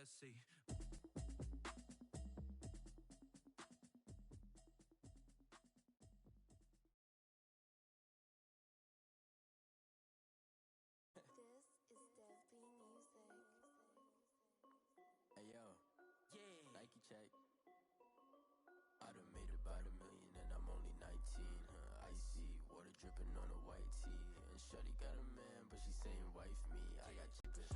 let's see. Hey yo, yeah, Nike check. I done made about $1 million and I'm only 19. Icy water dripping on a white tee. And Shorty got a man, but she saying wife me. I got chippers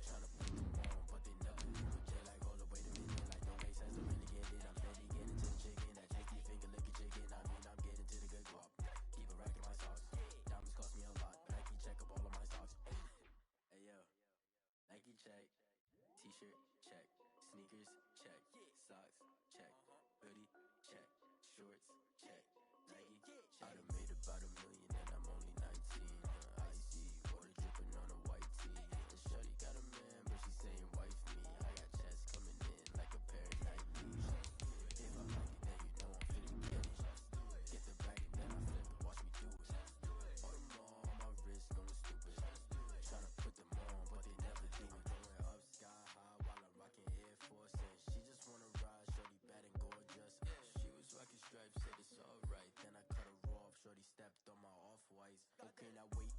trying to put them on, but they never do it. They like, hold up, wait a minute, like don't make sense. I'm really getting it. I'm steady getting to the chicken. That tasty finger licking chicken. I mean, I'm getting to the good guap. Keep a rack in my socks. Diamonds cost me a lot, but Nike check up all of my socks. Hey yo, Nike check. T-shirt check. Sneakers check. Socks check. Hoodie check. Shorts check. Nike I done made about $1 million and I'm only 19. Icy water dripping on a white tee. And Shorty got a man, but she saying wife me. I got checks coming in like a pair of Nikes. If I like it, then you know I'm finna get it. Get the bag and then I flip it. Watch me do it. All them all on my wrist going stupid. Tryna put them on, but they never do it. Going up sky high while I'm rocking Air Force. And she just wanna ride, Shorty bad and gorgeous. She was rocking stripes, said it's alright. Then I cut her off, Shorty stepped on my off-whites. Okay, now wait.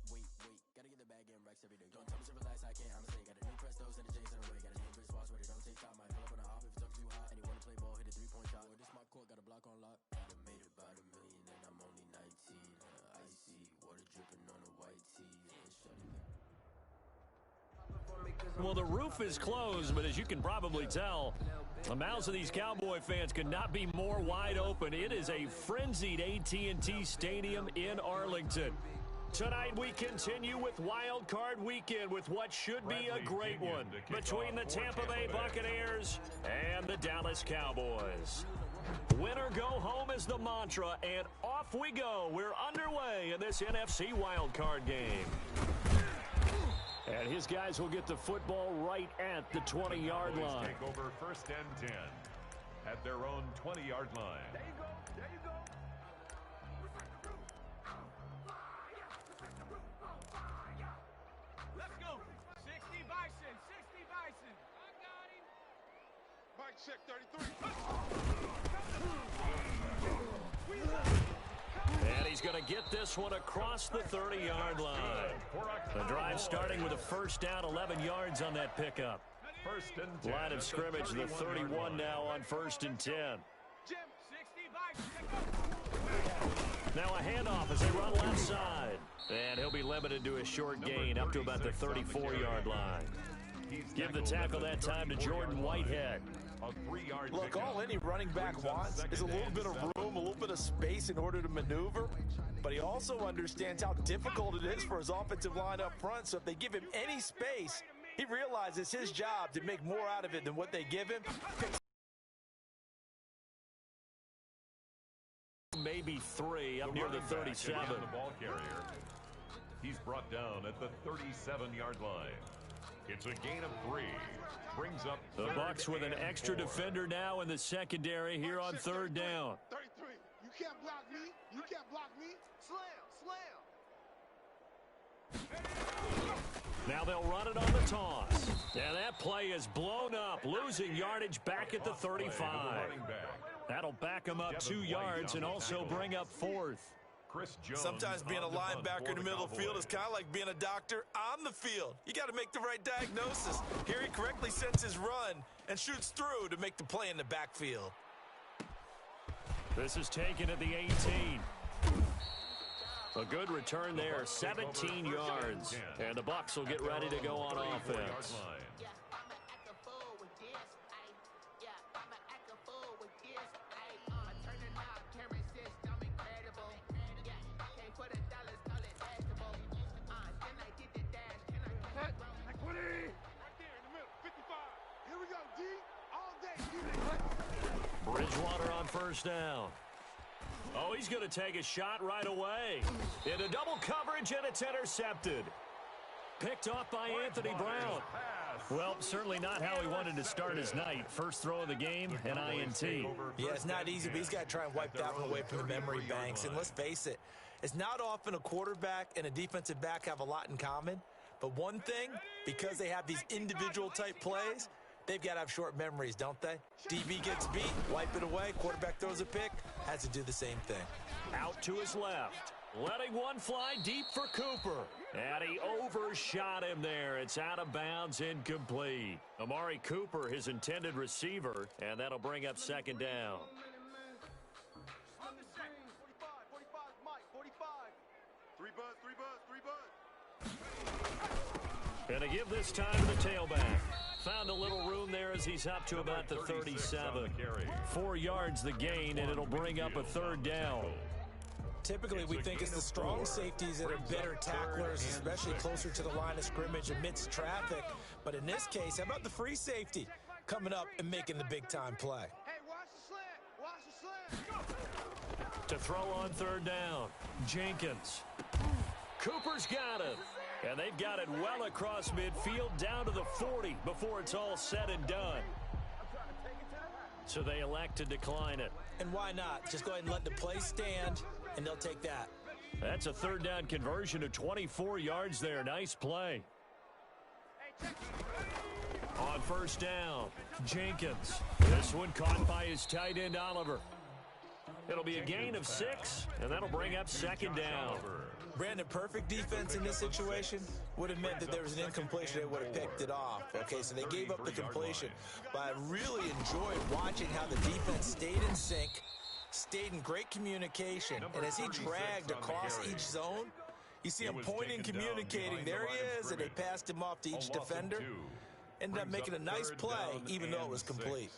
Gotta get the bag and racks every day. Don't tell me to relax, I can't, I'm saying. Got a new Prestos and a Jason away. Got a new wristwatch where they don't take time. Might pull up on a hop if it's talking too hot. And he wanna play ball, hit a 3-point shot. With this my court, got a block on lock. I done made about $1 million and I'm only 19. Icy water dripping on a white tee. And Shorty. Well, the roof is closed, but as you can probably tell, the mouths of these Cowboy fans could not be more wide open. It is a frenzied AT&T Stadium in Arlington. Tonight we continue with Wild Card Weekend with what should be a great one between the Tampa Bay Buccaneers and the Dallas Cowboys. Win or go home is the mantra, and off we go. We're underway in this NFC Wild Card game. And his guys will get the football right at the 20-yard line. Take over first and 10 at their own 20-yard line. There you go. Let's go. 60 Bison. I got him. Mike check 33. And he's going to get this one across the 30-yard line. The drive starting with a first down, 11 yards on that pickup. First and 10. Line of scrimmage, the 31 now on first and 10. Now a handoff as they run left side. And he'll be limited to a short gain up to about the 34-yard line. Give the tackle that time to Jordan Whitehead. Look, all any running back wants is a little bit of room, a little bit of space in order to maneuver. But he also understands how difficult it is for his offensive line up front. So if they give him any space, he realizes his job to make more out of it than what they give him. Maybe 3 up near the 37. The ball carrier. He's brought down at the 37-yard line. It's a gain of 3. Brings up the Bucs with an extra defender now in the secondary here on third down. 33. You can't block me. Slam. Now they'll run it on the toss. And that play is blown up, losing yardage back at the 35. That'll back him up 2 yards and also bring up 4th. Sometimes being a linebacker in the middle of the field is kind of like being a doctor on the field. You got to make the right diagnosis. Here he correctly sets his run and shoots through to make the play in the backfield. This is taken at the 18. A good return there, 17 yards. And the Bucs will get ready to go on offense. Bridgewater on first down. Oh, he's going to take a shot right away. Into double coverage, and it's intercepted. Picked off by Anthony Brown. Well, certainly not how he wanted to start his night. First throw of the game, an INT. Yeah, it's not easy, but he's got to try and wipe that one away from the memory banks. And let's face it, it's not often a quarterback and a defensive back have a lot in common. But one thing, because they have these individual type plays, They've got to have short memories, don't they? DB gets beat, wipe it away, quarterback throws a pick, has to do the same thing. Out to his left. Letting one fly deep for Cooper. And he overshot him there. It's out of bounds, incomplete. Amari Cooper, his intended receiver, and that'll bring up second down. On the set. 45, Mike, 45. Three buzz. And to give this time to the tailback. Found a little room there as he's up to about the 37. 4 yards the gain, and it'll bring up a third down. Typically, we think it's the strong safeties that are better tacklers, especially closer to the line of scrimmage amidst traffic. But in this case, how about the free safety coming up and making the big-time play? Hey, watch the slant. Watch the slant. To throw on third down, Jenkins. Cooper's got it. And they've got it well across midfield down to the 40 before it's all said and done. So they elect to decline it. And why not? Just go ahead and let the play stand, and they'll take that. That's a third down conversion of 24 yards there. Nice play. On first down, Jenkins. This one caught by his tight end, Oliver. It'll be a gain of 6, and that'll bring up second down. Brandon, perfect defense in this situation would have meant that there was an incompletion. They would have picked it off. Okay, so they gave up the completion. But I really enjoyed watching how the defense stayed in sync, stayed in great communication. And as he dragged across each zone, you see him pointing, communicating. There he is, and they passed him off to each defender. Ended up making a nice play, even though it was complete.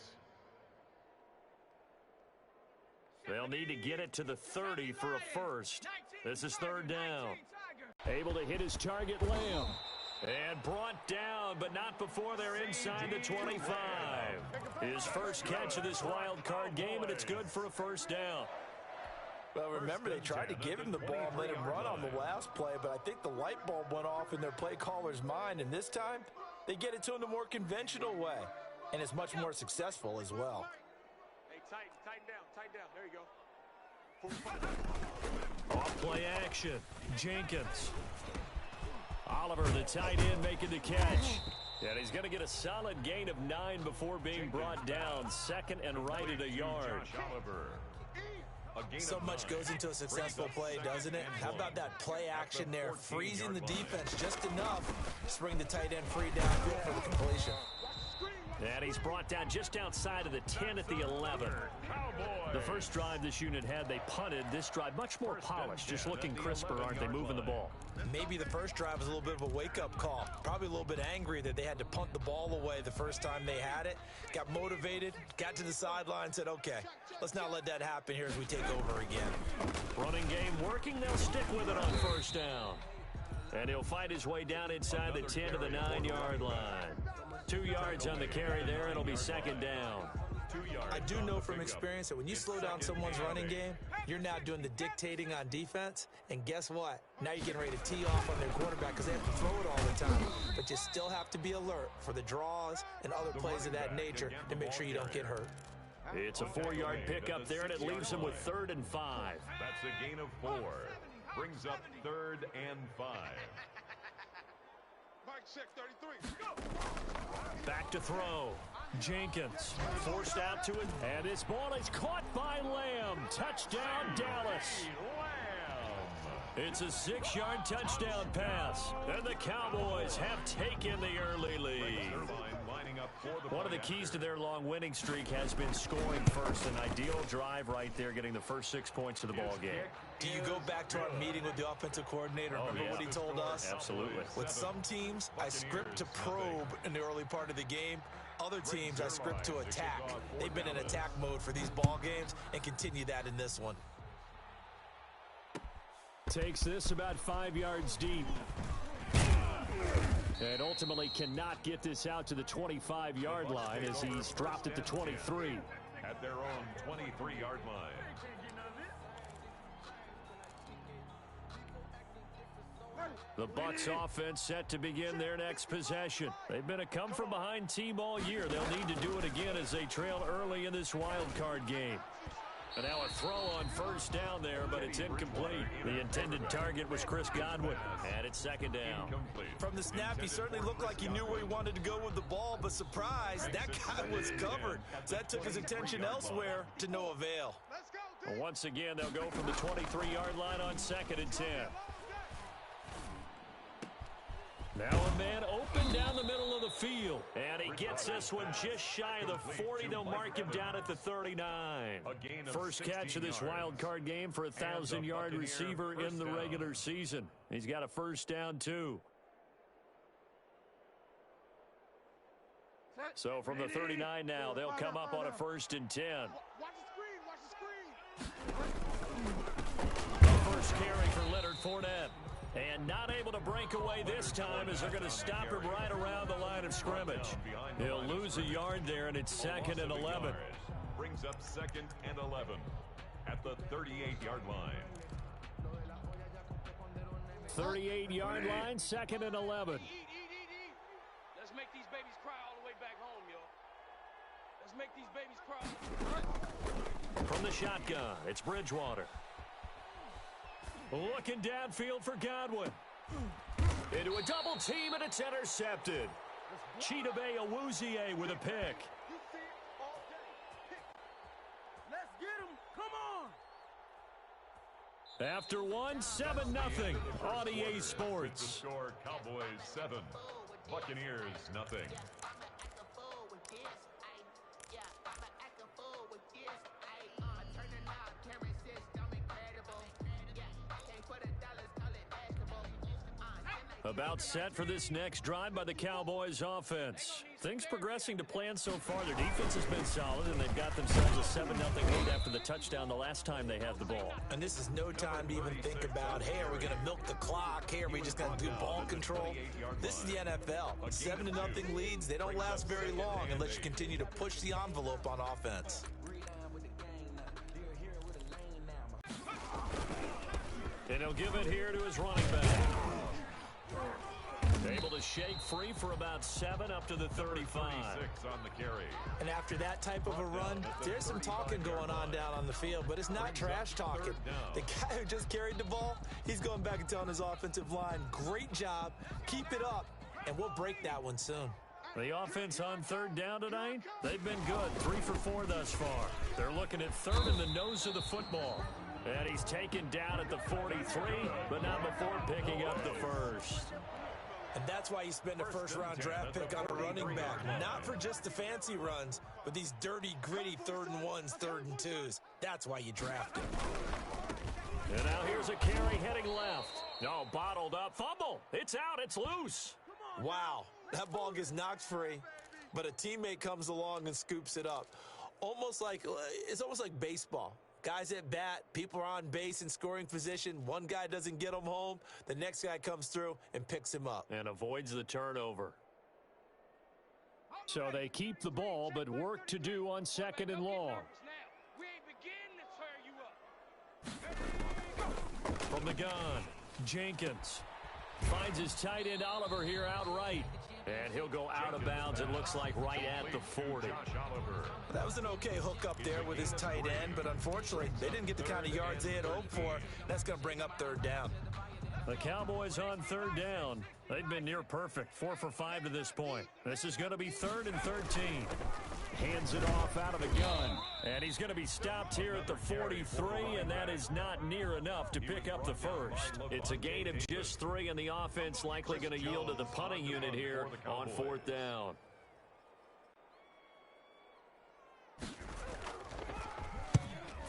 They'll need to get it to the 30 for a first. This is third down. Able to hit his target, Lamb. And brought down, but not before they're inside the 25. His first catch of this wild card game, and it's good for a first down. Well, remember, they tried to give him the ball and let him run on the last play, but I think the light bulb went off in their play caller's mind, and this time, they get it to him the more conventional way, and it's much more successful as well. Hey, tighten down. There you go. Off play action, Jenkins. Oliver, the tight end, making the catch. And he's going to get a solid gain of 9 before being brought down. Second and right at a yard. So much goes into a successful play, doesn't it? How about that play action there, freezing the defense just enough to bring the tight end free downfield for the completion. And he's brought down just outside of the 10 at the 11. The first drive this unit had, they punted. This drive, much more polished, just looking crisper, aren't they, moving the ball? Maybe the first drive was a little bit of a wake-up call. Probably a little bit angry that they had to punt the ball away the first time they had it. Got motivated, got to the sideline, said, okay, let's not let that happen here as we take over again. Running game working, they'll stick with it on first down. And he'll fight his way down inside the 10 to the 9-yard line. 2 yards on the carry there, it'll be second down. I do know from experience that when you slow down someone's running game, you're now doing the dictating on defense, and guess what? Now you're getting ready to tee off on their quarterback because they have to throw it all the time. But you still have to be alert for the draws and other plays of that nature to make sure you don't get hurt. It's a 4-yard pickup there, and it leaves them with 3rd and 5. That's a gain of 4. Brings up 3rd and 5. Mike check 33. Back to throw. Jenkins forced out to it, and this ball is caught by Lamb. Touchdown, Dallas. It's a 6-yard touchdown pass, and the Cowboys have taken the early lead. One of the keys to their long winning streak has been scoring first. An ideal drive right there, getting the first 6 points of the ball game. Do you go back to our meeting with the offensive coordinator? Remember what he told us? Absolutely. With some teams, I script to probe in the early part of the game. Other teams, I script to attack. They've been in attack mode for these ball games and continue that in this one. Takes this about 5 yards deep. And ultimately cannot get this out to the 25-yard line as he's dropped at the 23. At their own 23-yard line. The Bucs offense set to begin their next possession. They've been a come-from-behind team all year. They'll need to do it again as they trail early in this wild card game. And now a throw on first down there, but it's incomplete. The intended target was Chris Godwin, and it's second down. From the snap, he certainly looked like he knew where he wanted to go with the ball, but surprise, that guy was covered. So that took his attention elsewhere to no avail. Well, once again, they'll go from the 23-yard line on 2nd and 10. Now a man open down the middle of the field. And he gets this one just shy of the 40. They'll mark him down at the 39. First catch of this wild card game for a 1,000-yard receiver in the regular season. He's got a first down, too. So from the 39 now, they'll come up on a 1st and 10. Watch the screen. The first carry for Leonard Fournette. And not able to break away this time as they're going to stop him right around the line of scrimmage. He'll lose a yard there, and it's 2nd and 11. Brings up 2nd and 11 at the 38-yard line. 38-yard line, 2nd and 11. Let's make these babies cry all the way back home, y'all. Let's make these babies cry. From the shotgun, it's Bridgewater. Looking downfield for Godwin. Into a double team, and it's intercepted. Chidobe Awuzie with a pick. You see it all day. Let's get him. Come on. After one, 7-0 on EA Sports. The score, Cowboys 7, Buccaneers nothing. About set for this next drive by the Cowboys offense. Things progressing to plan so far. Their defense has been solid, and they've got themselves a 7-0 lead after the touchdown the last time they had the ball. And this is no time to even think about, hey, are we going to milk the clock? Hey, are we just going to do ball control? This is the NFL. 7-0 leads, they don't last very long unless you continue to push the envelope on offense. And he'll give it here to his running back. Able to shake free for about 7 up to the 35. On the carry. And after that type of a run, there's some talking going on down on the field, but it's not trash talking. The guy who just carried the ball, he's going back and telling his offensive line, great job, keep it up, and we'll break that one soon. The offense on 3rd down tonight, they've been good, 3 for 4 thus far. They're looking at 3rd in the nose of the football. And he's taken down at the 43, but not before picking up the first. And that's why you spend a first-round draft pick on a running back. Not for just the fancy runs, but these dirty, gritty 3rd and 1s, 3rd and 2s. That's why you draft him. And now here's a carry heading left. No, bottled up. Fumble. It's out. It's loose. Wow. That ball gets knocked free, but a teammate comes along and scoops it up. It's almost like baseball. Guys at bat, people are on base in scoring position. One guy doesn't get him home. The next guy comes through and picks him up. And avoids the turnover. So they keep the ball, but work to do on 2nd and long. We ain't beginning to tear you up. From the gun, Jenkins finds his tight end Oliver here outright. And he'll go out of bounds, it looks like, right at the 40. That was an okay hook up there with his tight end, but unfortunately, they didn't get the kind of yards they had hoped for. That's going to bring up 3rd down. The Cowboys on 3rd down. They've been near perfect, 4 for 5 to this point. This is going to be 3rd and 13. Hands it off out of the gun. And he's going to be stopped here at the 43, and that is not near enough to pick up the first. It's a gain of just 3, and the offense likely going to yield to the punting unit here on 4th down.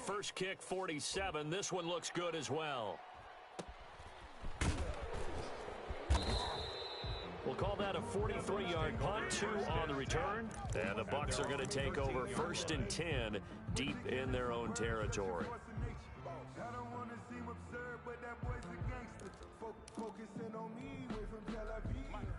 First kick, 47. This one looks good as well. We'll call that a 43-yard punt, 2 on the return. And the Bucs are going to take over 1st and 10 deep in their own territory.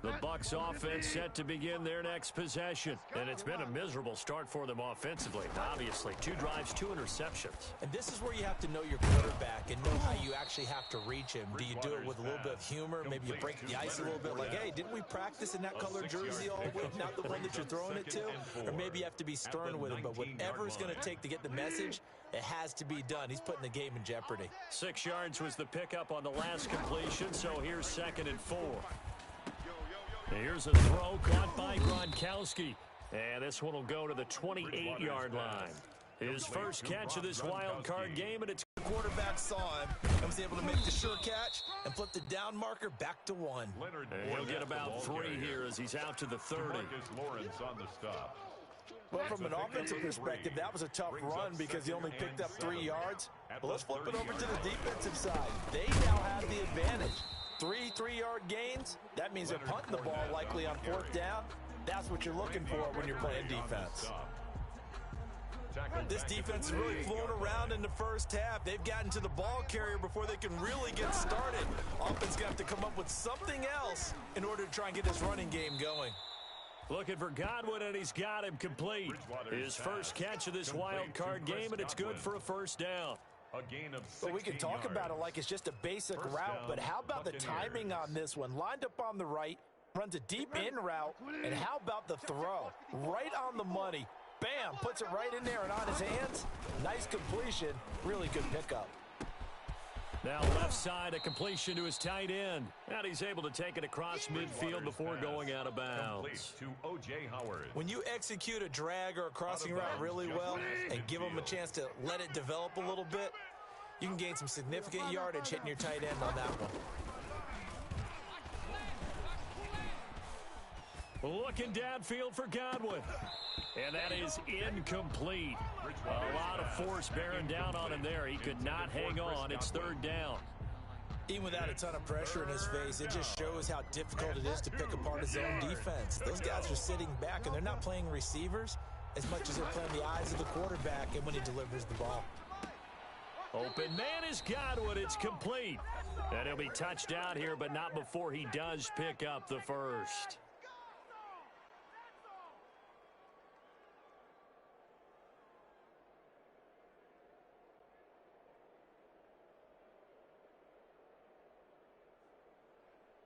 The Bucs offense set to begin their next possession. And it's been a miserable start for them offensively. Obviously, 2 drives, 2 interceptions. And this is where you have to know your quarterback and know how you actually have to reach him. Do you do it with a little bit of humor? Maybe you break the ice a little bit like, hey, didn't we practice in that color jersey all week, not the one that you're throwing it to? Or maybe you have to be stern with him. But whatever it's going to take to get the message, It has to be done. He's putting the game in jeopardy. 6 yards was the pickup on the last completion, so here's 2nd and 4. Here's a throw caught by Gronkowski. And this one will go to the 28-yard line. His first catch of this wild card game, and it's quarterback saw him and was able to make the sure catch and flip the down marker back to 1. And he'll get about 3 here as he's out to the 30. Lawrence on the stop. Well, from an offensive perspective, that was a tough run because he only picked up 3 yards. But let's flip it over to the defensive side. They now have the advantage. 3 3-yard gains. That means they're punting the ball likely on 4th down. That's what you're looking for when you're playing defense. This defense is really flown around in the first half. They've gotten to the ball carrier before they can really get started. Offense got to come up with something else in order to try and get this running game going. Looking for Godwin, and he's got him complete. His first catch of this wild card game, and it's good for a first down. Well, we can talk about it like it's just a basic route, but how about the timing on this one? Lined up on the right, runs a deep in route, and how about the throw? Right on the money. Bam, puts it right in there and on his hands. Nice completion, really good pickup. Now left side, a completion to his tight end. And he's able to take it across midfield before going out of bounds. To O.J. Howard. When you execute a drag or a crossing route really well and give them a chance to let it develop a little bit, you can gain some significant yardage hitting your tight end on that one. Looking downfield for Godwin. And that is incomplete. A lot of force bearing down on him there. He could not hang on. It's 3rd down. Even without a ton of pressure in his face, it just shows how difficult it is to pick apart his own defense. Those guys are sitting back, and they're not playing receivers as much as they're playing the eyes of the quarterback and when he delivers the ball. Open man is Godwin. It's complete. And he'll be touched out here, but not before he does pick up the first.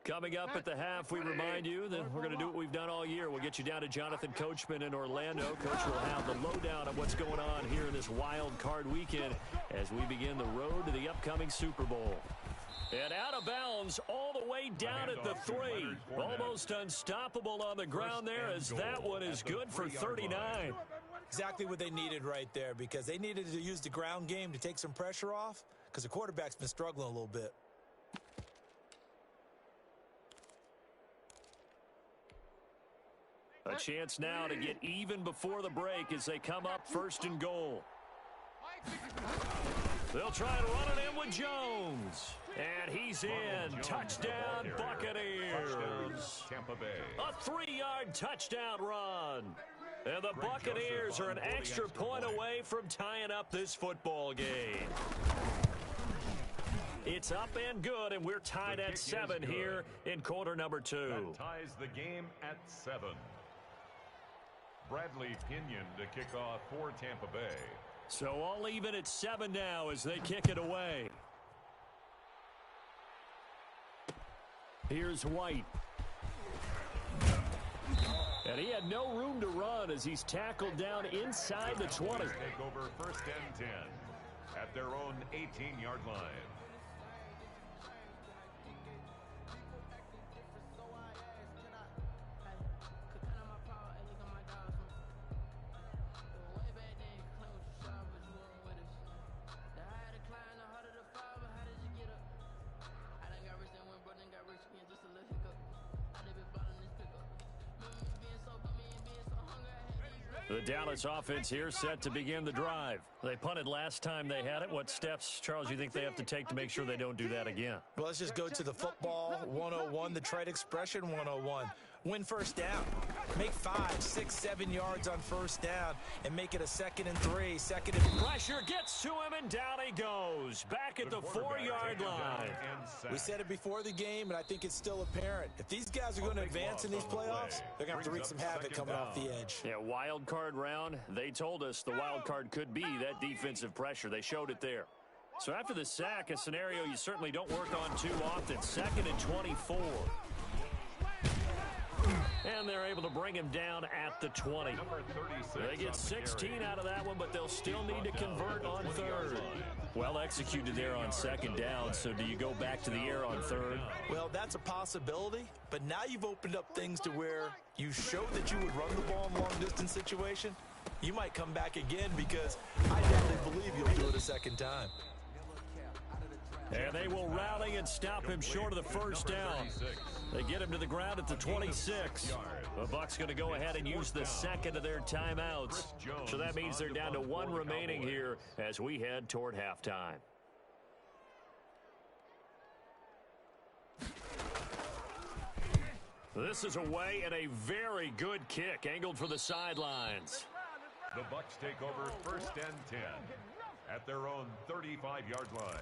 Coming up at the half, we remind you that we're going to do what we've done all year. We'll get you down to Jonathan Coachman in Orlando. Coach will have the lowdown on what's going on here in this wild card weekend as we begin the road to the upcoming Super Bowl. And out of bounds all the way down at the 3. Almost unstoppable on the ground there as that one is good for 39. Exactly what they needed right there because they needed to use the ground game to take some pressure off because the quarterback's been struggling a little bit. A chance now to get even before the break as they come up 1st and goal. They'll try and run it in with Jones. And he's in. Touchdown, Buccaneers. A 3-yard touchdown run. And the Buccaneers are an extra point away from tying up this football game. It's up and good, and we're tied at 7 here in quarter number 2. That ties the game at 7. Bradley Pinion to kick off for Tampa Bay. So all even at 7 now as they kick it away. Here's White. And he had no room to run as he's tackled down inside the 20. Take over 1st and 10 at their own 18-yard line. The Dallas offense here set to begin the drive. They punted last time they had it. What steps, Charles, you think they have to take to make sure they don't do that again? Well, let's just go to the football 101, the trade expression 101. Win 1st down. Make 5, 6, 7 yards on 1st down and make it a 2nd and 3, 2nd and... Pressure gets to him, and down he goes. Back at the 4-yard line. We said it before the game, and I think it's still apparent. If these guys are going to advance in these playoffs, they're going to have to wreak some havoc coming off the edge. Yeah, wild card round. They told us the wild card could be that defensive pressure. They showed it there. So after the sack, a scenario you certainly don't work on too often. 2nd and 24. And they're able to bring him down at the 20. They get 16 out of that one, but they'll still need to convert on third. Well executed there on second down, so do you go back to the air on third? Well, that's a possibility, but now you've opened up things to where you showed that you would run the ball in long-distance situation. You might come back again because I definitely believe you'll do it a second time. And they will rally and stop him short of the first down. They get him to the ground at the 26. The Bucs going to go ahead and use the second of their timeouts. So that means they're down to one remaining here as we head toward halftime. This is away and a very good kick angled for the sidelines. The Bucs take over first and 10 at their own 35-yard line.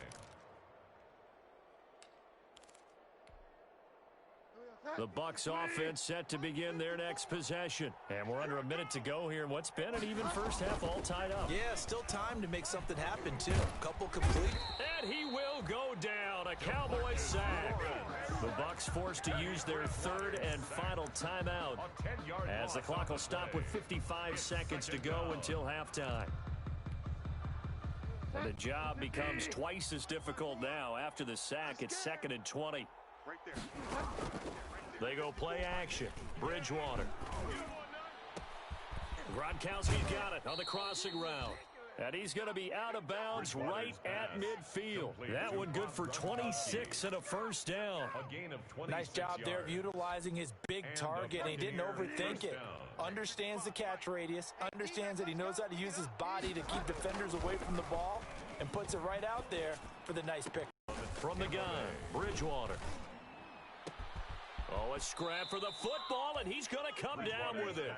The Bucs offense set to begin their next possession. And we're under a minute to go here in what's been an even first half, all tied up. Yeah, still time to make something happen, too. Couple complete. And he will go down. A Cowboy sack. The Bucs forced to use their third and final timeout as the clock will stop with 55 seconds to go until halftime. And the job becomes twice as difficult now. After the sack, it's 2nd and 20. They go play action. Bridgewater. Gronkowski's got it on the crossing route. And he's going to be out of bounds right at midfield. That one good for 26 and a first down. Nice job there of utilizing his big target, and he didn't overthink it. Understands the catch radius, understands that he knows how to use his body to keep defenders away from the ball, and puts it right out there for the nice pick. From the gun, Bridgewater. Oh, a scrap for the football, and he's going to come down with it.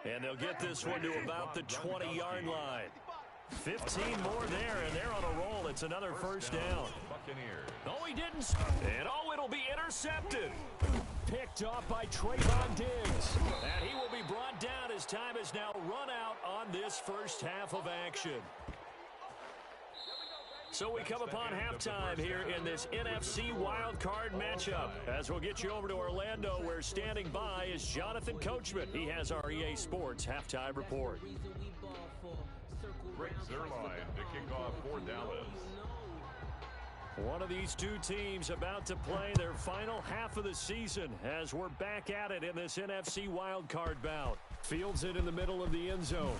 And they'll get this one to about the 20-yard line. 15 more there, and they're on a roll. It's another first down. Oh, he didn't. And oh, it'll be intercepted. Picked off by Trayvon Diggs. And he will be brought down as time is now run out on this first half of action. So we come upon halftime here in this NFC wildcard matchup. As we'll get you over to Orlando, where standing by is Jonathan Coachman. He has our EA Sports halftime report. Rick Zerline to kick off for Dallas. One of these two teams about to play their final half of the season as we're back at it in this NFC wildcard bout. Fields it in the middle of the end zone.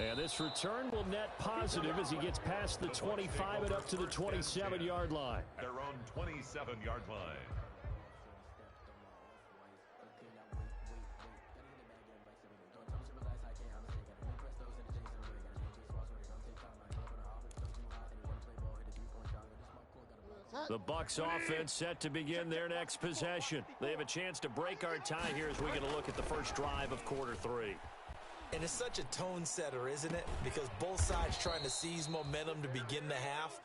And this return will net positive as he gets past the 25 and up to the 27-yard line. Their own 27-yard line. The Bucs offense set to begin their next possession. They have a chance to break our tie here as we get a look at the first drive of quarter 3. And it's such a tone setter, isn't it? Because both sides trying to seize momentum to begin the half.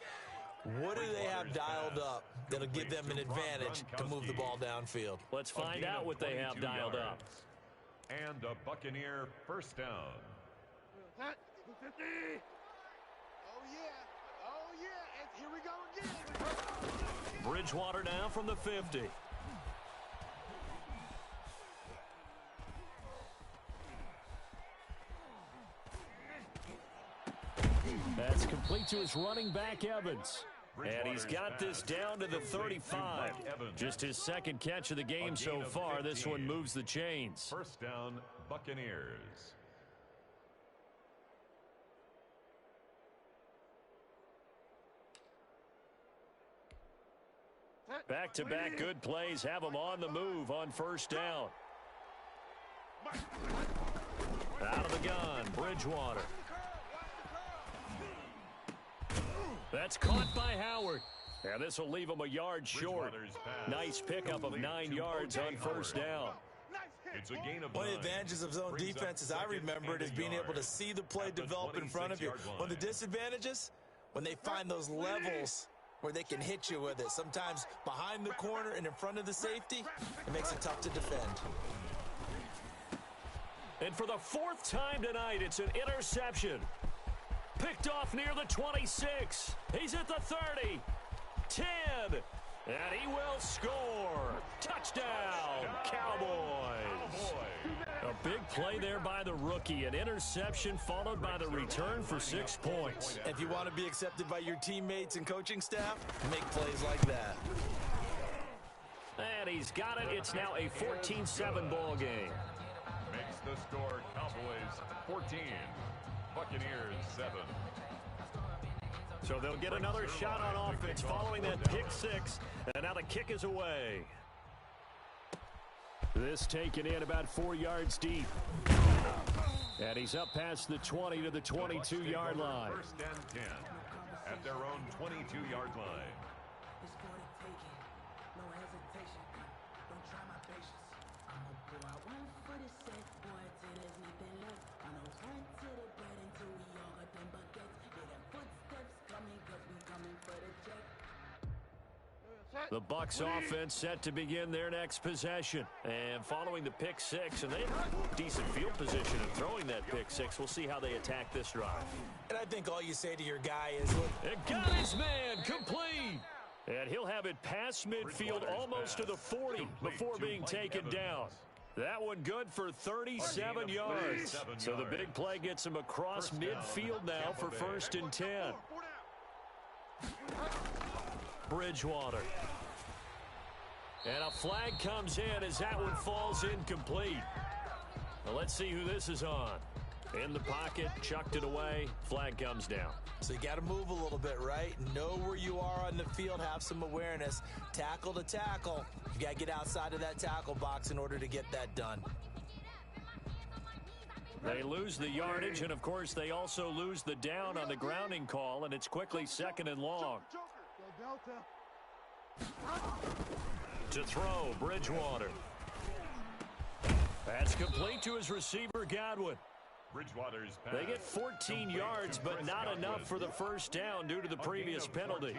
What do they have dialed up that'll give them an advantage to move the ball downfield? Let's find out what they have dialed up. And a Buccaneer first down. Oh, yeah. Oh, yeah. And here we go again. Bridgewater now from the 50. That's complete to his running back, Evans. And he's got this down to the 35. Just his second catch of the game so far. This one moves the chains. First down, Buccaneers. Back-to-back good plays have him on the move on first down. Out of the gun, Bridgewater. That's caught by Howard. And this will leave him a yard short. Nice pickup of 9 yards on first down. It's a gain of One of the advantages of zone defense, as I remember it, is being able to see the play develop in front of you. One of the disadvantages, when they find those levels where they can hit you with it. Sometimes behind the corner and in front of the safety, it makes it tough to defend. And for the 4th time tonight, it's an interception. Picked off near the 26. He's at the 30. 10. And he will score. Touchdown, Cowboys. A big play there by the rookie. An interception followed by the return for 6 points. If you want to be accepted by your teammates and coaching staff, make plays like that. And he's got it. It's now a 14-7 ball game. Makes the score Cowboys 14, Buccaneers 7. So they'll get another shot on offense following that pick six. And now the kick is away. This taken in about 4 yards deep. And he's up past the 20 to the 22-yard line. First and 10 at their own 22-yard line. The Bucs offense set to begin their next possession. And following the pick six, and they have decent field position in throwing that pick six. We'll see how they attack this drive. And I think all you say to your guy is, look, it got his man complete. And he'll have it past midfield almost to the 40 before being taken down. That one good for 37 yards. So the big play gets him across midfield now for 1st and 10. Bridgewater. And a flag comes in as that one falls incomplete. Well, let's see who this is on. In the pocket, chucked it away, flag comes down. So you got to move a little bit, right? Know where you are on the field, have some awareness. Tackle to tackle. You got to get outside of that tackle box in order to get that done. They lose the yardage, and of course they also lose the down on the grounding call, and it's quickly 2nd and long. To throw, Bridgewater. That's complete to his receiver, Godwin. Bridgewater's pass. They get 14 yards, but not enough for the first down due to the previous penalty.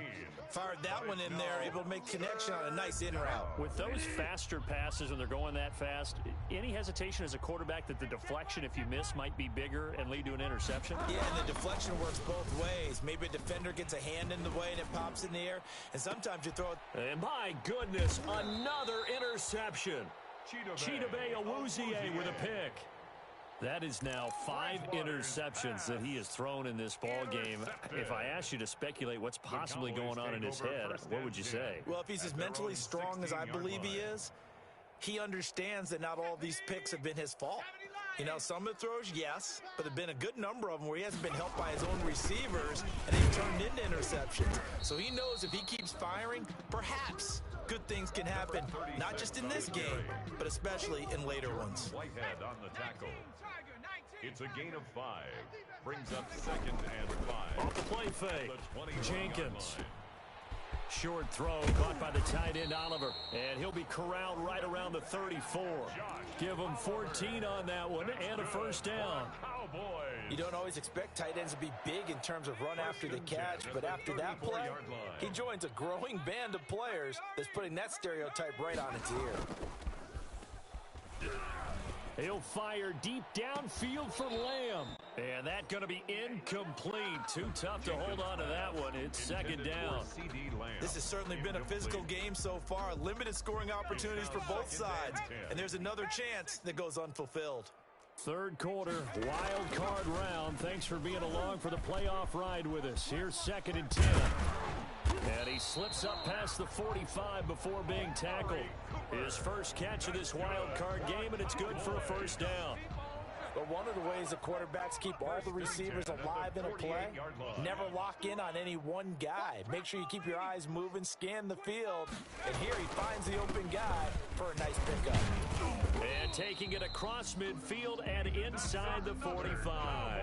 Fired that one in there, able to make connection on a nice in route. With those faster passes and they're going that fast, any hesitation as a quarterback that the deflection, if you miss, might be bigger and lead to an interception? Yeah, and the deflection works both ways. Maybe a defender gets a hand in the way and it pops in the air, and sometimes you throw it. And my goodness, another interception. Chidobe Awuzie with a pick. That is now 5 interceptions that he has thrown in this ball game. If I asked you to speculate what's possibly going on in his head, what would you say? Well, if he's as mentally strong as I believe he is, he understands that not all these picks have been his fault. You know, some of the throws, yes, but there have been a good number of them where he hasn't been helped by his own receivers, and they've turned into interceptions. So he knows if he keeps firing, perhaps good things can happen, not just in this game, but especially in later ones. Whitehead on the tackle. It's a gain of 5. Brings up 2nd and 5. Off the play fake. Jenkins. Short throw caught by the tight end Oliver. And he'll be corralled right around the 34. Give him 14 on that one and a first down. You don't always expect tight ends to be big in terms of run after the catch, but after that play, he joins a growing band of players that's putting that stereotype right on its ear. He'll fire deep downfield for Lamb. And that's going to be incomplete. Too tough to hold on to that one. It's 2nd down. This has certainly been a physical game so far. Limited scoring opportunities for both sides. And there's another chance that goes unfulfilled. 3rd quarter, wild card round. Thanks for being along for the playoff ride with us. Here's 2nd and 10. And he slips up past the 45 before being tackled. His first catch of this wild card game, and it's good for a first down. But one of the ways the quarterbacks keep all the receivers alive in a play, never lock in on any one guy. Make sure you keep your eyes moving, scan the field, and here he finds the open guy for a nice pickup. And taking it across midfield and inside the 45.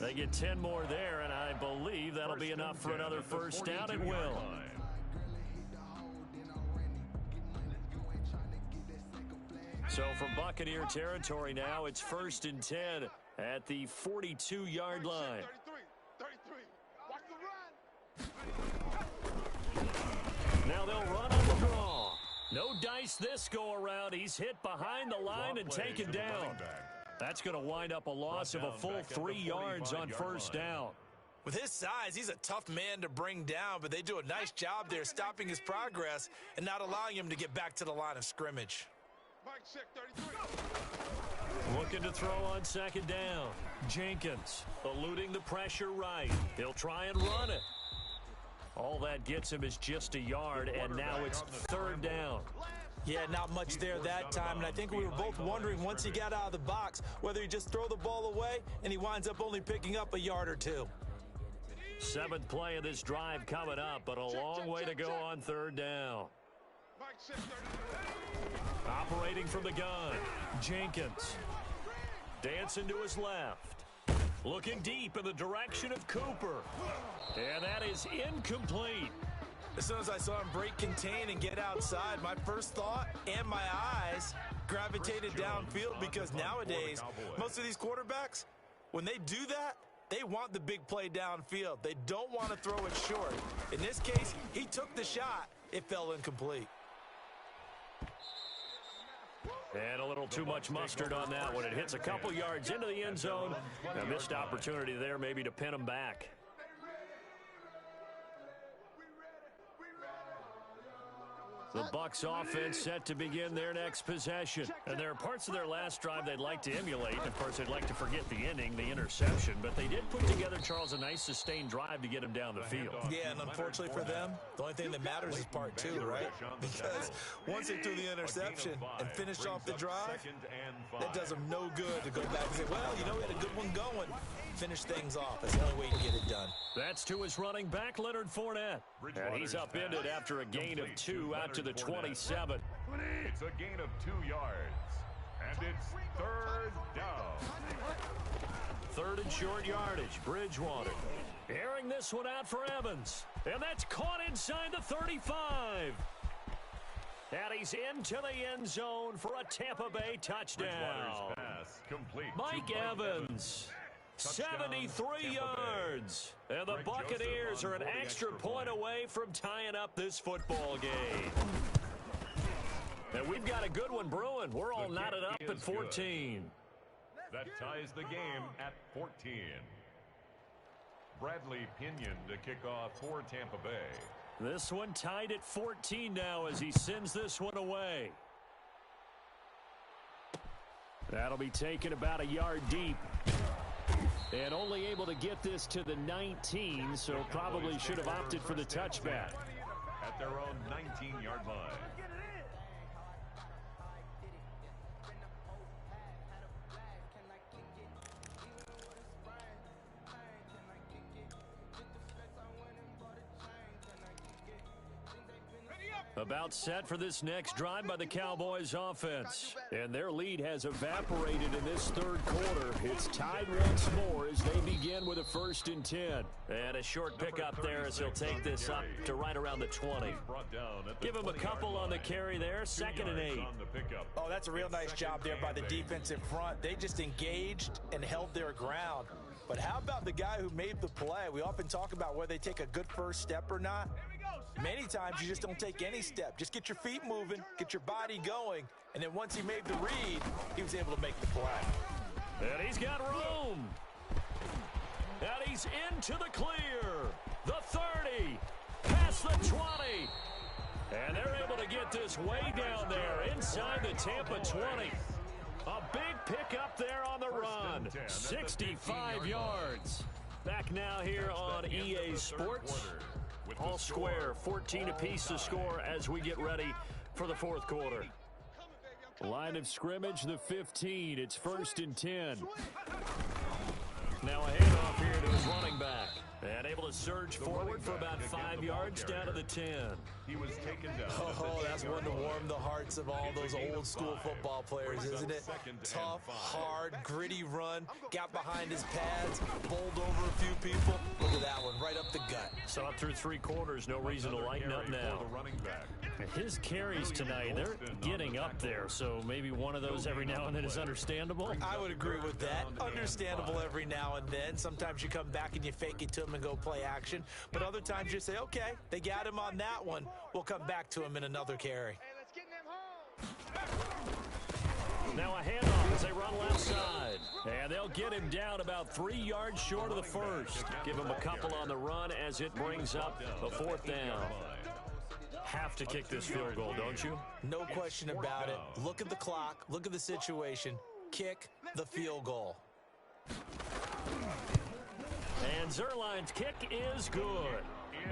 They get 10 more there, and I believe that'll be enough for another first down. It will. So from Buccaneer territory now, it's 1st and 10 at the 42-yard line. 33. Watch the run. Now they'll run on the draw. No dice this go around. He's hit behind the line and taken down. That's going to wind up a loss of a full 3 yards on first down. With his size, he's a tough man to bring down, but they do a nice job there stopping his progress and not allowing him to get back to the line of scrimmage. Mike check 33. Looking to throw on second down. Jenkins eluding the pressure right. He'll try and run it. All that gets him is just a yard, and now it's third down. Yeah, not much there that time, and I think we were both wondering once he got out of the box whether he just throw the ball away and he winds up only picking up a yard or two. Seventh play of this drive coming up, but a long way to go on third down. Mike check 33. Operating from the gun, Jenkins. Dancing to his left. Looking deep in the direction of Cooper. And that is incomplete. As soon as I saw him break contain and get outside, my first thought and my eyes gravitated downfield, because nowadays, most of these quarterbacks, when they do that, they want the big play downfield. They don't want to throw it short. In this case, he took the shot. It fell incomplete. And a little too much mustard on that one. It hits a couple yards into the end zone. A missed opportunity there maybe to pin him back. The Bucs offense set to begin their next possession. And there are parts of their last drive they'd like to emulate. Of course, they'd like to forget the ending, the interception. But they did put together, Charles, a nice sustained drive to get him down the field. Yeah, and unfortunately for them, the only thing that matters is part two, right? Because once they threw the interception and finished off the drive, that does them no good to go back and say, well, you know, we had a good one going. Finish things off. That's the only way to get it done. That's to his running back, Leonard Fournette. And he's upended after a gain of 2 out to the 27. It's a gain of 2 yards. And it's third down. Third and short yardage, Bridgewater. Airing this one out for Evans. And that's caught inside the 35. And he's into the end zone for a Tampa Bay touchdown. Pass complete. Mike Evans. 73 yards. And the Buccaneers are an extra point away from tying up this football game. And we've got a good one brewing. We're all knotted up at 14. That ties the game at 14. Bradley Pinion to kick off for Tampa Bay. This one tied at 14 now as he sends this one away. That'll be taken about a yard deep. And only able to get this to the 19, so probably should have opted for the touchback. At their own 19-yard line. About set for this next drive by the Cowboys offense. And their lead has evaporated in this third quarter. It's tied once more as they begin with a 1st and 10. And a short pickup there as he'll take this up to right around the 20. Give him a couple on the carry there, 2nd and 8. Oh, that's a real nice job there by the defensive front. They just engaged and held their ground. But how about the guy who made the play? We often talk about whether they take a good first step or not. Many times you just don't take any step. Just get your feet moving, get your body going, and then once he made the read, he was able to make the play. And he's got room. And he's into the clear. The 30, past the 20. And they're able to get this way down there inside the Tampa 20. A big pickup there on the run. 65 yards. Back now here on EA Sports. All square, 14 apiece to score as we get ready for the fourth quarter. Line of scrimmage, the 15. It's 1st and 10. Now a handoff here to his running back. And able to surge forward for about 5 yards down to the 10. He was taken down. Oh, that's one to warm the hearts of all those old school football players, isn't it? Tough, hard, gritty run. Got behind his pads, bowled over a few people. Look at that one, right up the gut. Saw it through 3 quarters. No reason to lighten up now. His carries tonight, they're getting up there. So maybe one of those every now and then is understandable. I would agree with that. Understandable every now and then. Sometimes you come back and you fake it to him and go play action. But other times you say, okay, they got him on that one. We'll come back to him in another carry. Hey, let's get them home. Now a handoff as they run left side. And they'll get him down about 3 yards short of the first. Give him a couple on the run as it brings up the fourth down. Have to kick this field goal, don't you? No question about it. Look at the clock. Look at the situation. Kick the field goal. And Zerline's kick is good.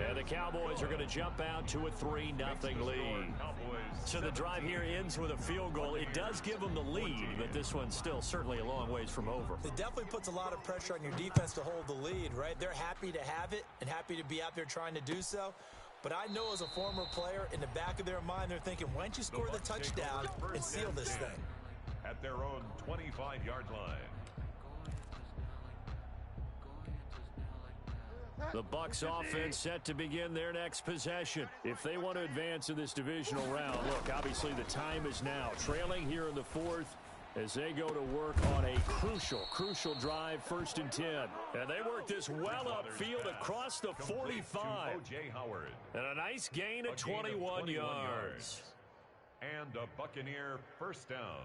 And the Cowboys are going to jump out to a 3-0 lead. So the drive here ends with a field goal. It does give them the lead, but this one's still certainly a long ways from over. It definitely puts a lot of pressure on your defense to hold the lead, right? They're happy to have it and happy to be out there trying to do so. But I know as a former player, in the back of their mind, they're thinking, why don't you score the touchdown and seal this thing? At their own 25-yard line. The Bucs offense set to begin their next possession. If they want to advance in this divisional round, look, obviously the time is now. Trailing here in the fourth as they go to work on a crucial drive, 1st and 10. And they work this well upfield across the 45. And a nice gain of 21 yards. And a Buccaneer first down.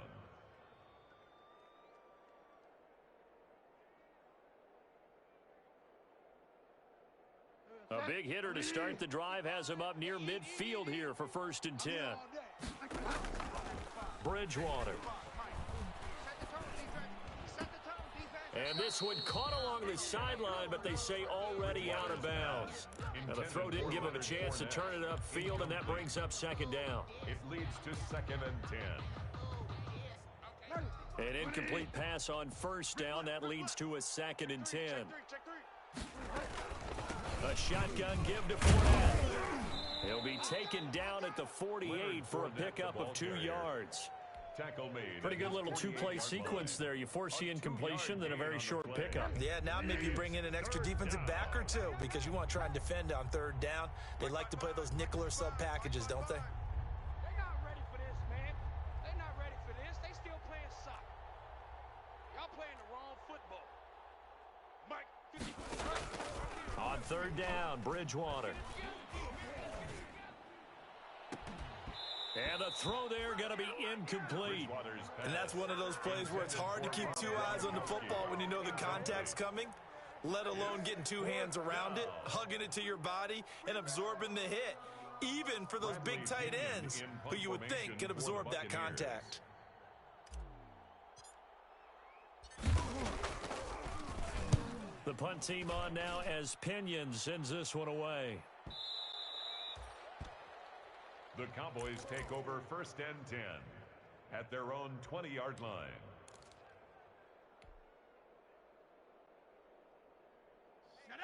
A big hitter to start the drive has him up near midfield here for 1st and 10. Bridgewater. And this one caught along the sideline, but they say already out of bounds. Now the throw didn't give him a chance to turn it upfield, and that brings up 2nd down. It leads to 2nd and 10. An incomplete pass on 1st down. That leads to a 2nd and 10. A shotgun give to Fournette. He'll be taken down at the 48 for a pickup of 2 yards. Tackle made. Pretty good little two-play sequence there. You force the incompletion, then a very short pickup. Yeah, now maybe you bring in an extra defensive back or two because you want to try and defend on 3rd down. They like to play those nickel or sub packages, don't they? They're not ready for this, man. They're not ready for this. They still playing soccer. Y'all playing the wrong football. Mike, 50. On 3rd down, Bridgewater. And the throw there going to be incomplete. And that's one of those plays where it's hard to keep 2 eyes on the football when you know the contact's coming, let alone getting 2 hands around it, hugging it to your body, and absorbing the hit, even for those big tight ends who you would think could absorb that contact. The punt team on now as Pinion sends this one away. The Cowboys take over 1st and 10 at their own 20-yard line.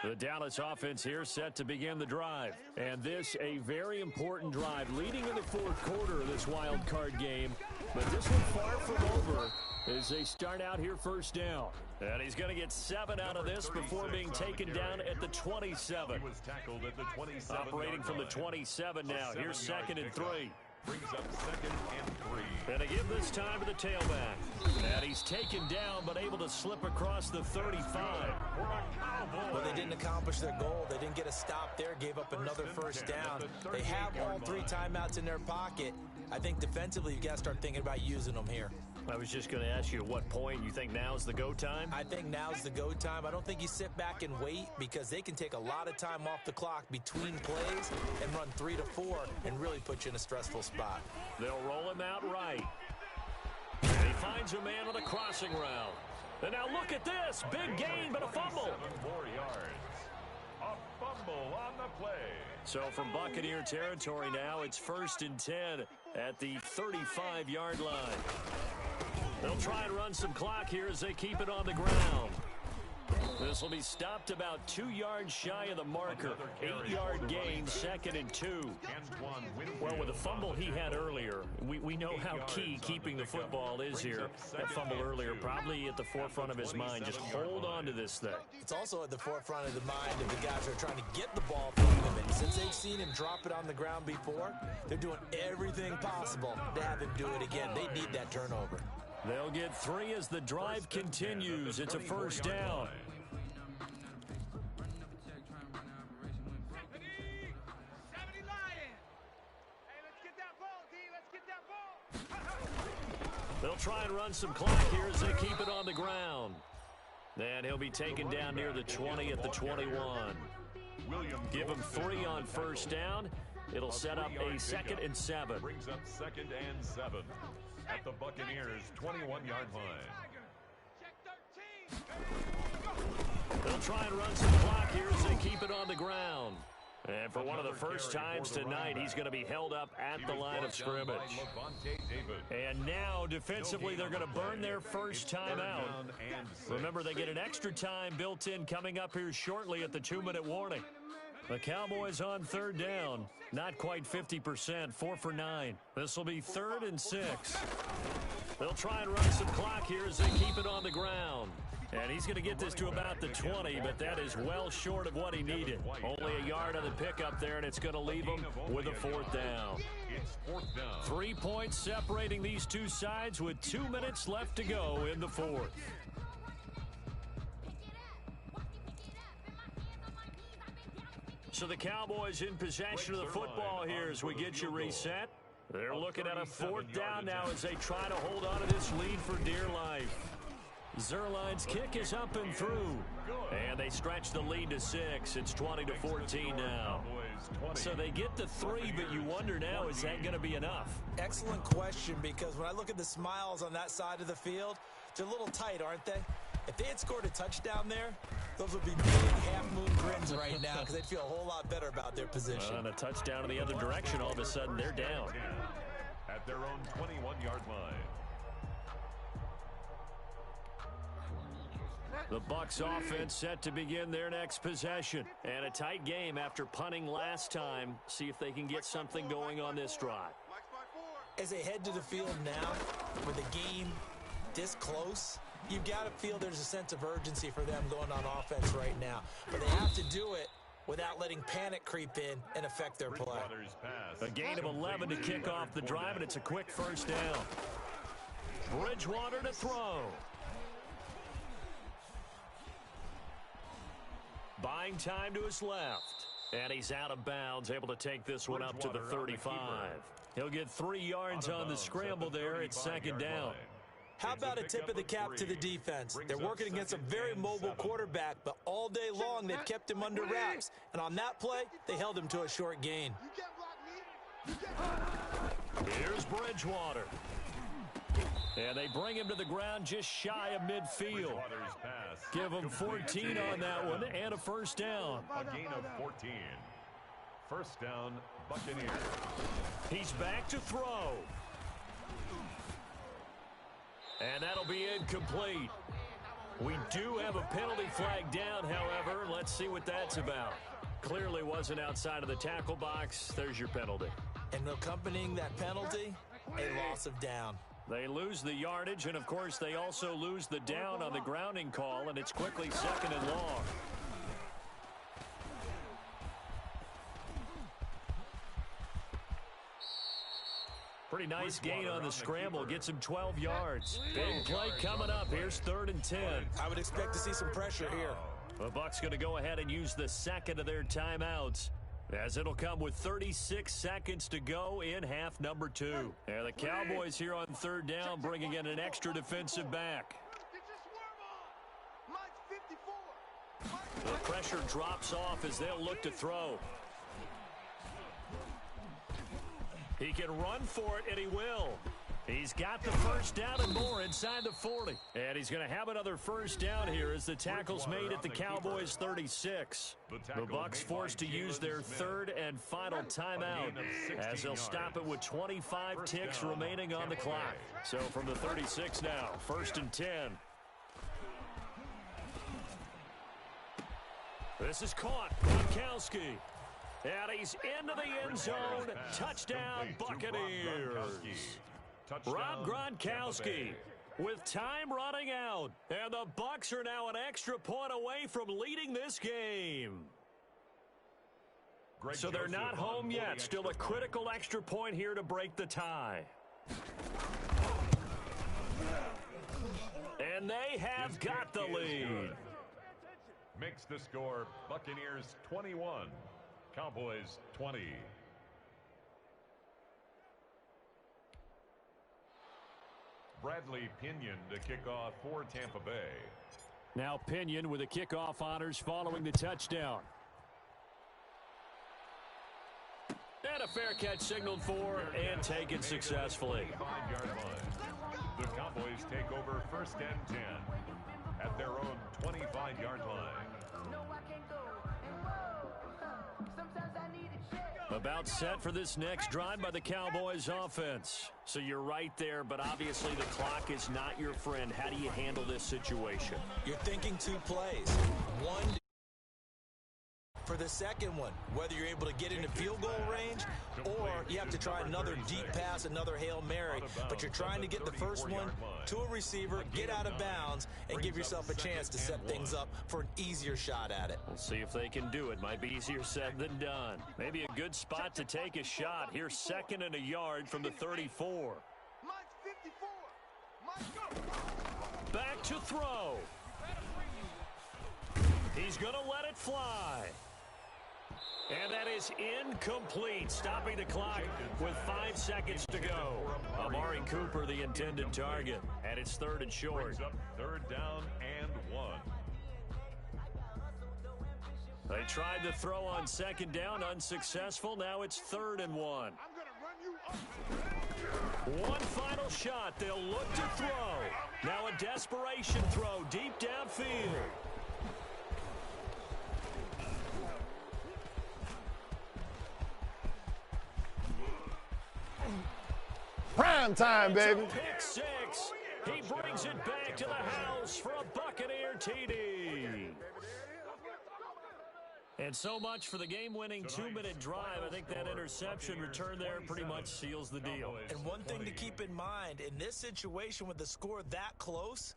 The Dallas offense here set to begin the drive. And this a very important drive leading in the 4th quarter of this wild card game. But this one far from over as they start out here 1st down. And he's going to get 7 out of this before being taken down at the 27. He was tackled at the 27. Operating from the 27 now. Here's 2nd and 3. Brings up 2nd and 3. And they give this time to the tailback. And he's taken down but able to slip across the 35. Well, they didn't accomplish their goal. They didn't get a stop there, gave up another 1st down. They have all 3 timeouts in their pocket. I think defensively you've got to start thinking about using them here. I was just going to ask you at what point you think now's the go time? I think now's the go time. I don't think you sit back and wait because they can take a lot of time off the clock between plays and run 3 to 4 and really put you in a stressful spot. They'll roll him out right. And he finds a man on a crossing route. And now look at this. Big gain, but a fumble. 7 more yards. A fumble on the play. So from Buccaneer territory now, it's 1st and 10 at the 35-yard line. They'll try and run some clock here as they keep it on the ground. This will be stopped about 2 yards shy of the marker. 8-yard gain, 2nd and 2. Well, with the fumble he had earlier, we know how key keeping the football is here. That fumble earlier probably at the forefront of his mind. Just hold on to this thing. It's also at the forefront of the mind of the guys who are trying to get the ball from him. And since they've seen him drop it on the ground before, they're doing everything possible to have him do it again. They need that turnover. They'll get 3 as the drive continues. It's a 1st down. They'll try and run some clock here as they keep it on the ground. And he'll be taken down near the 20 at the 21. Give him 3 on first down. It'll set up a 2nd and 7. Brings up 2nd and 7 at the Buccaneers' 21-yard line. They'll try and run some clock here as they keep it on the ground. And for one of the first times tonight, he's going to be held up at the line of scrimmage. And now, defensively, they're going to burn their first timeout. Remember, they get an extra time built in coming up here shortly at the 2-minute warning. The Cowboys on 3rd down. Not quite 50%, 4 for 9. This will be 3rd and 6. They'll try and run some clock here as they keep it on the ground. And he's going to get this to about the 20, but that is well short of what he needed. Only a yard on the pickup there, and it's going to leave him with a 4th down. 3 points separating these two sides with 2 minutes left to go in the 4th. So the Cowboys in possession of the football here as we get you reset. They're looking at a 4th down now as they try to hold on to this lead for dear life. Zerline's kick is up and through. And they stretch the lead to 6. It's 20-14 now. So they get the 3, but you wonder now, is that going to be enough? Excellent question, because when I look at the smiles on that side of the field, they're a little tight, aren't they? If they had scored a touchdown there, those would be big half-moon grins right now because they'd feel a whole lot better about their position. And a touchdown in the other direction, all of a sudden they're down. At their own 21-yard line. The Bucs offense set to begin their next possession. And a tight game after punting last time. See if they can get something going on this drive. As they head to the field now, with the game this close, you've got to feel there's a sense of urgency for them going on offense right now. But they have to do it without letting panic creep in and affect their play. A gain of 11 to kick off the drive, and it's a quick 1st down. Bridgewater to throw. Buying time to his left. And he's out of bounds, able to take this one up to the 35. He'll get 3 yards on the scramble there. It's 2nd down. How about a tip of the cap to the defense? They're working against a very mobile quarterback, but all day long they've kept him under wraps. And on that play, they held him to a short gain. Here's Bridgewater. And they bring him to the ground just shy of midfield. Give him 14 on that one and a 1st down. A gain of 14. 1st down, Buccaneers. He's back to throw. And that'll be incomplete. We do have a penalty flag down, however. Let's see what that's about. Clearly wasn't outside of the tackle box. There's your penalty. And accompanying that penalty, a loss of down. They lose the yardage, and, of course, they also lose the down on the grounding call, and it's quickly 2nd and long. Pretty nice gain on the scramble. Gets him 12 yards. Big play coming up. Here's 3rd and 10. I would expect to see some pressure here. The Bucs going to go ahead and use the 2nd of their timeouts, as it'll come with 36 seconds to go in half number 2. And the Cowboys here on 3rd down bringing in an extra defensive back. The pressure drops off as they'll look to throw. He can run for it, and he will. He's got the 1st down and more inside the 40. And he's going to have another 1st down here as the tackle's made at the Cowboys' 36. The Bucs forced to use their 3rd and final timeout as they'll stop it with 25 ticks remaining on the clock. So from the 36 now, 1st and 10. This is caught. Gronkowski. And he's into the end zone. Touchdown, Buccaneers. Rob Gronkowski with time running out. And the Bucs are now an extra point away from leading this game. So they're not home yet. Still a critical extra point here to break the tie. And they have got the lead. Makes the score Buccaneers 21, Cowboys 20. Bradley Pinion to kick off for Tampa Bay. Now Pinion with the kickoff honors following the touchdown. And a fair catch signaled for and taken successfully. 5-yard line. The Cowboys take over 1st and 10 at their own 25-yard line. About set for this next drive by the Cowboys offense. So you're right there, but obviously the clock is not your friend. How do you handle this situation? You're thinking 2 plays. One for the second one, whether you're able to get into field goal range or you have to try another deep pass, another Hail Mary. But you're trying to get the first one to a receiver, get out of bounds, and give yourself a chance to set things up for an easier shot at it. We'll see if they can do it. Might be easier said than done. Maybe a good spot to take a shot. Here's 2nd and a yard from the 34. Back to throw. He's going to let it fly. And that is incomplete, stopping the clock with 5 seconds to go. Amari Cooper, the intended target, and it's 3rd and short. Brings up 3rd down and 1. They tried to throw on 2nd down, unsuccessful. Now it's 3rd and 1. One final shot. They'll look to throw. Now a desperation throw deep downfield. Prime time, baby. Pick 6. He brings it back to the house for a Buccaneer TD. And so much for the game-winning 2-minute drive. I think that interception return there pretty much seals the deal. And one thing to keep in mind, in this situation with the score that close,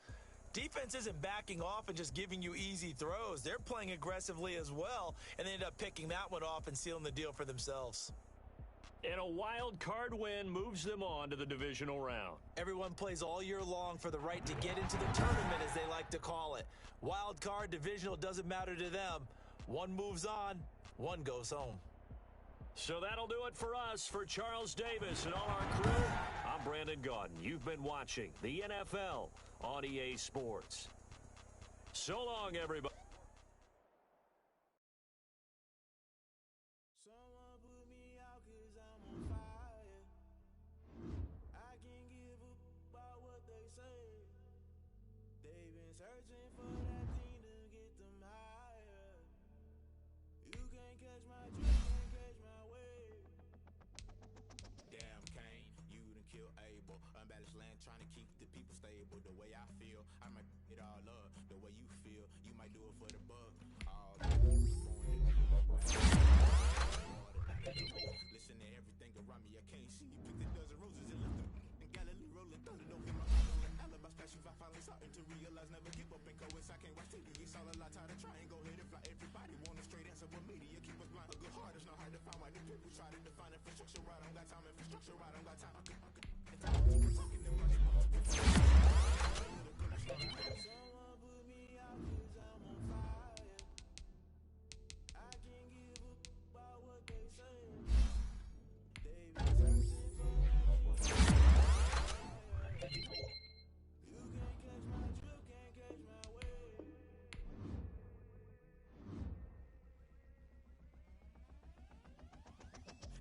defense isn't backing off and just giving you easy throws. They're playing aggressively as well, and they end up picking that one off and sealing the deal for themselves. And a wild card win moves them on to the divisional round. Everyone plays all year long for the right to get into the tournament, as they like to call it. Wild card, divisional, doesn't matter to them. One moves on, one goes home. So that'll do it for us. For Charles Davis and all our crew, I'm Brandon Gaudin. You've been watching the NFL on EA Sports. So long, everybody. Searching for that thing to get them higher. You can't catch my drift, can't catch my wave. Damn, Kane, you done kill Abel. Unbalanced land, trying to keep the people stable. The way I feel, I might it all up. The way you feel, you might do it for the buck. All listen to everything around me, I can't see. Picked a dozen roses and left them in Galilee rolling thunder. Don't get my alibi special. I finally starting to realize never give up and coincidence. I can't watch TV. It's all a lot. Tired of trying, go ahead and fly. Everybody want a straight answer, but media keep us blind. A good heart is not hard to find. Why these people try to define infrastructure right? I don't got time. Infrastructure right? I don't got time. Someone put me out 'cause I'm on fire. I can't give up about what they say. They've been searching for that. You can't catch my drift, can't catch my wave.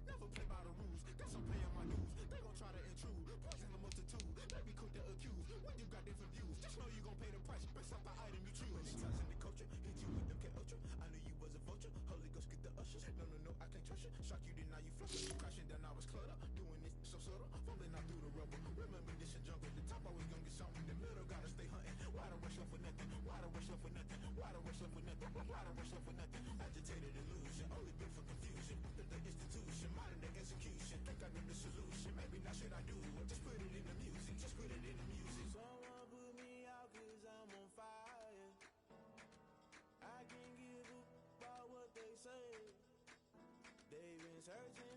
Never play by the rules, guess I'm paying my dues. They gon' try to intrude, poison the multitude. Let me cook the accused. When you got different views, just know you gon' pay the price based off the item you choose. Many times in the culture, hit you with them K-Ultra. I knew you was a vulture. Holy Ghost get the ushers. No, I can't trust you. Shock you, then now you flush you. Crashing down, I was cluttered. Doing this so subtle, falling out through the rubble. Remember this in jungle. The top always gonna get something. The middle gotta stay hunting. Why the rush left for nothing? Why the rush left for nothing? Why the rush left for nothing? Why the rush left for nothing? Agitated illusion, only built for confusion. The institution, modern day execution. Think I know the solution. Maybe not should I do it? Just put it in the music. Just put it in the music. Someone put me out 'cause I'm on fire. I can't give up about what they say. They've been searching